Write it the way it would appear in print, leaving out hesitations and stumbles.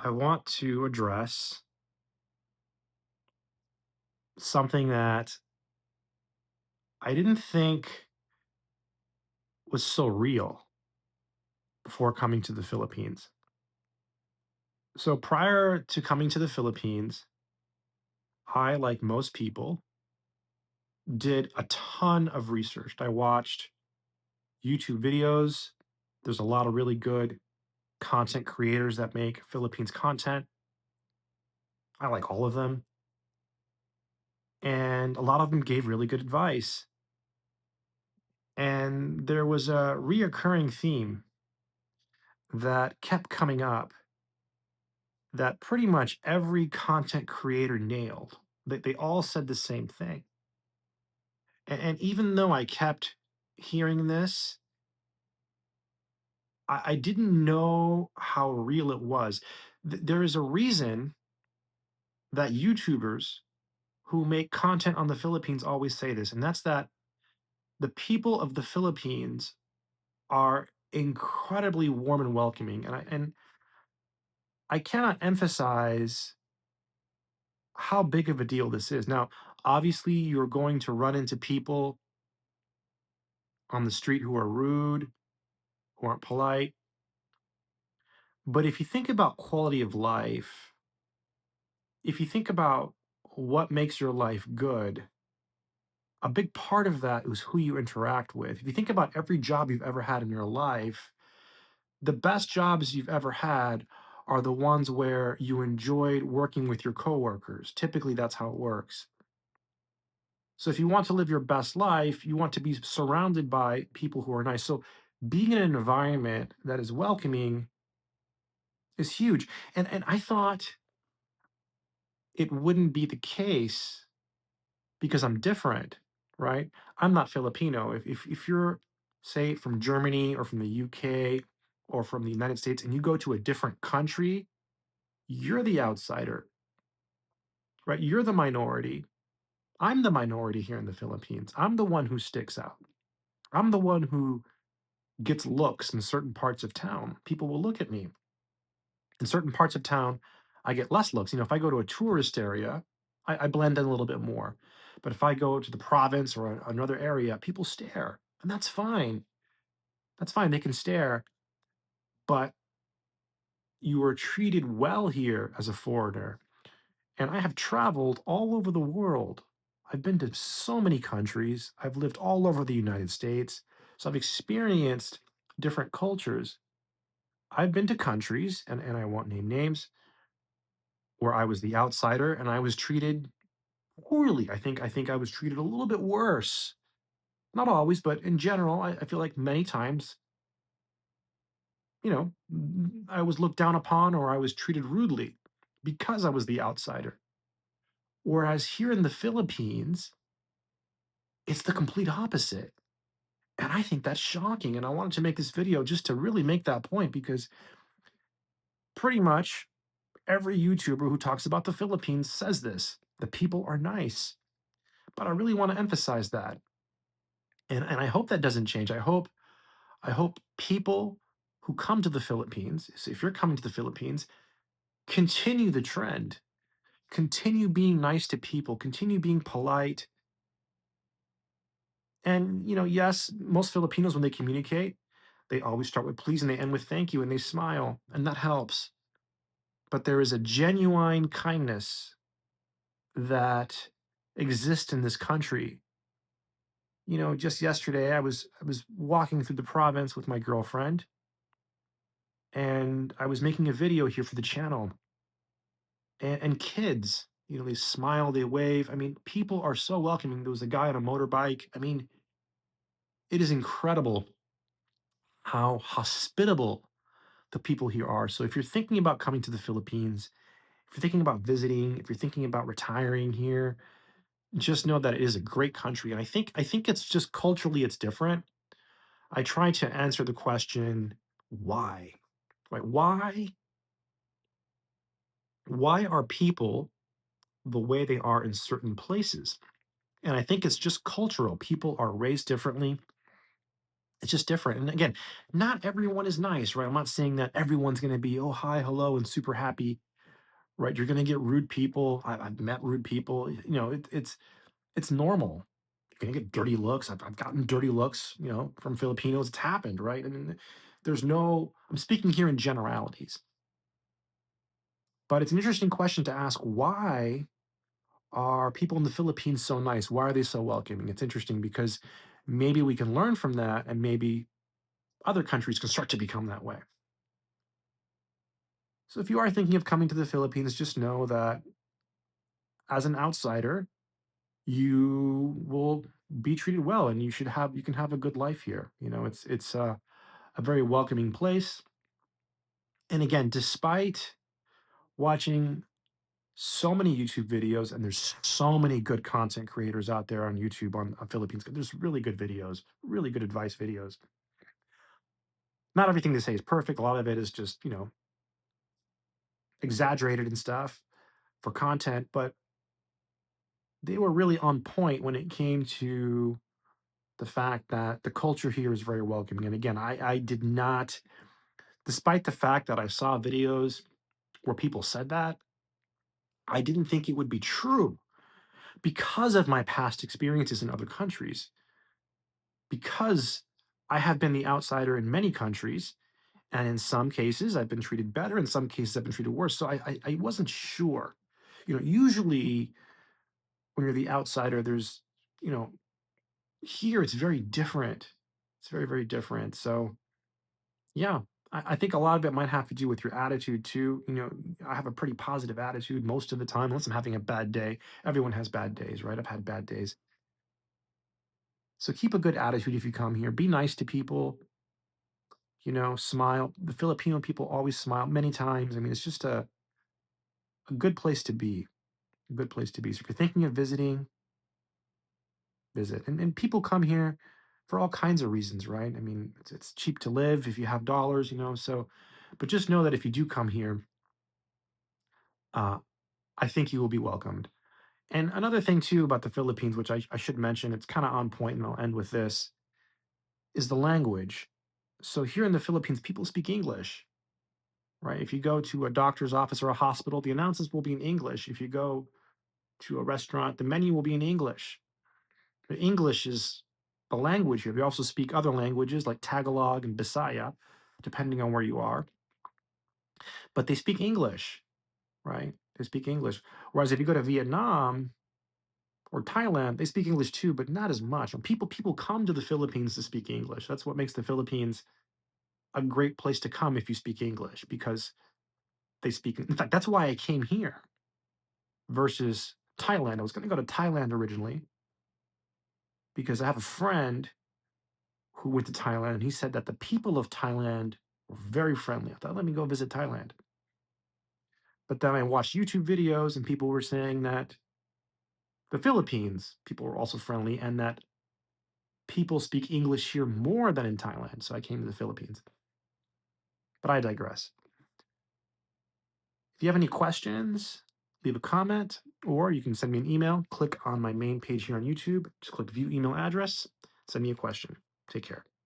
I want to address something that I didn't think was so real before coming to the Philippines. So, prior to coming to the Philippines, I, like most people, did a ton of research. I watched YouTube videos. There's a lot of really good content creators that make Philippines content. I like all of them. And a lot of them gave really good advice. And there was a reoccurring theme that kept coming up that pretty much every content creator nailed. They all said the same thing. And even though I kept hearing this, I didn't know how real it was. There is a reason that YouTubers who make content on the Philippines always say this, and that's that the people of the Philippines are incredibly warm and welcoming. And I cannot emphasize how big of a deal this is. Now, obviously, you're going to run into people on the street who are rude, who aren't polite. But if you think about quality of life, if you think about what makes your life good, a big part of that is who you interact with. If you think about every job you've ever had in your life, the best jobs you've ever had are the ones where you enjoyed working with your coworkers. Typically, that's how it works. So if you want to live your best life, you want to be surrounded by people who are nice. So being in an environment that is welcoming is huge. And I thought it wouldn't be the case because I'm different, right? I'm not Filipino. If you're, say, from Germany or from the UK or from the United States and you go to a different country, you're the outsider, right? You're the minority. I'm the minority here in the Philippines. I'm the one who sticks out. I'm the one who gets looks in certain parts of town. People will look at me. In certain parts of town, I get less looks. If I go to a tourist area, I blend in a little bit more. But if I go to the province or another area, people stare. And that's fine. That's fine. They can stare. But you are treated well here as a foreigner. And I have traveled all over the world. I've been to so many countries. I've lived all over the United States. So I've experienced different cultures. I've been to countries, and I won't name names, where I was the outsider and I was treated poorly. I think I was treated a little bit worse. Not always, but in general, I feel like many times, I was looked down upon or I was treated rudely because I was the outsider. Whereas here in the Philippines, it's the complete opposite. And I think that's shocking. And I wanted to make this video just to really make that point because pretty much every YouTuber who talks about the Philippines says this. The people are nice. But I really want to emphasize that. And I hope that doesn't change. I hope people who come to the Philippines, so if you're coming to the Philippines, continue the trend. Continue being nice to people, continue being polite. And yes, most Filipinos when they communicate, they always start with please and they end with thank you and they smile, and that helps. But there is a genuine kindness that exists in this country. Just yesterday I was walking through the province with my girlfriend and I was making a video here for the channel. And kids, they smile, they wave. I mean, people are so welcoming. There was a guy on a motorbike. I mean, it is incredible how hospitable the people here are. So if you're thinking about coming to the Philippines, if you're thinking about visiting, if you're thinking about retiring here, just know that it is a great country. And I think it's just culturally it's different. I try to answer the question, why? Right? Why are people the way they are in certain places? And I think it's just cultural. People are raised differently. It's just different. And again, not everyone is nice, right? I'm not saying that everyone's going to be, oh, hi, hello, and super happy, right? You're going to get rude people. I've met rude people. It's normal. You're going to get dirty looks. I've gotten dirty looks, from Filipinos. It's happened, right? I mean, I'm speaking here in generalities, but it's an interesting question to ask. Why are people in the Philippines so nice? Why are they so welcoming? It's interesting because maybe we can learn from that and maybe other countries can start to become that way. So if you are thinking of coming to the Philippines, just know that as an outsider, you will be treated well and you can have a good life here. It's a very welcoming place. And again, despite watching so many YouTube videos, and there's so many good content creators out there on YouTube on Philippines. There's really good videos, really good advice videos. Not everything they say is perfect. A lot of it is just, exaggerated and stuff for content, but they were really on point when it came to the fact that the culture here is very welcoming. And again, I did not, despite the fact that I saw videos where people said that, I didn't think it would be true because of my past experiences in other countries. Because I have been the outsider in many countries, and in some cases I've been treated better, in some cases I've been treated worse. So I wasn't sure. Usually when you're the outsider, there's, you know, here it's very different. It's very, very different. So yeah, I think a lot of it might have to do with your attitude too. I have a pretty positive attitude most of the time, unless I'm having a bad day. Everyone has bad days, right? I've had bad days. So keep a good attitude if you come here. Be nice to people, smile. The Filipino people always smile many times. I mean, it's just a good place to be, a good place to be. So if you're thinking of visiting, visit. And people come here for all kinds of reasons, right? I mean, it's cheap to live if you have dollars, so, but just know that if you do come here, uh, I think you will be welcomed. And another thing too about the Philippines, which I should mention, it's kind of on point, and I'll end with this, is the language. So here in the Philippines, people speak English, right? If you go to a doctor's office or a hospital, the announcements will be in English. If you go to a restaurant, the menu will be in English. But English is the language here. We also speak other languages like Tagalog and Bisaya, depending on where you are. But they speak English, right? They speak English. Whereas if you go to Vietnam or Thailand, they speak English too, but not as much. And people come to the Philippines to speak English. That's what makes the Philippines a great place to come if you speak English, because they speak. In fact, that's why I came here versus Thailand. I was going to go to Thailand originally because I have a friend who went to Thailand, and he said that the people of Thailand were very friendly. I thought, let me go visit Thailand. But then I watched YouTube videos, and people were saying that the Philippines people were also friendly, and that people speak English here more than in Thailand. So I came to the Philippines. But I digress. If you have any questions, leave a comment, or you can send me an email. Click on my main page here on YouTube. Just click view email address. Send me a question. Take care.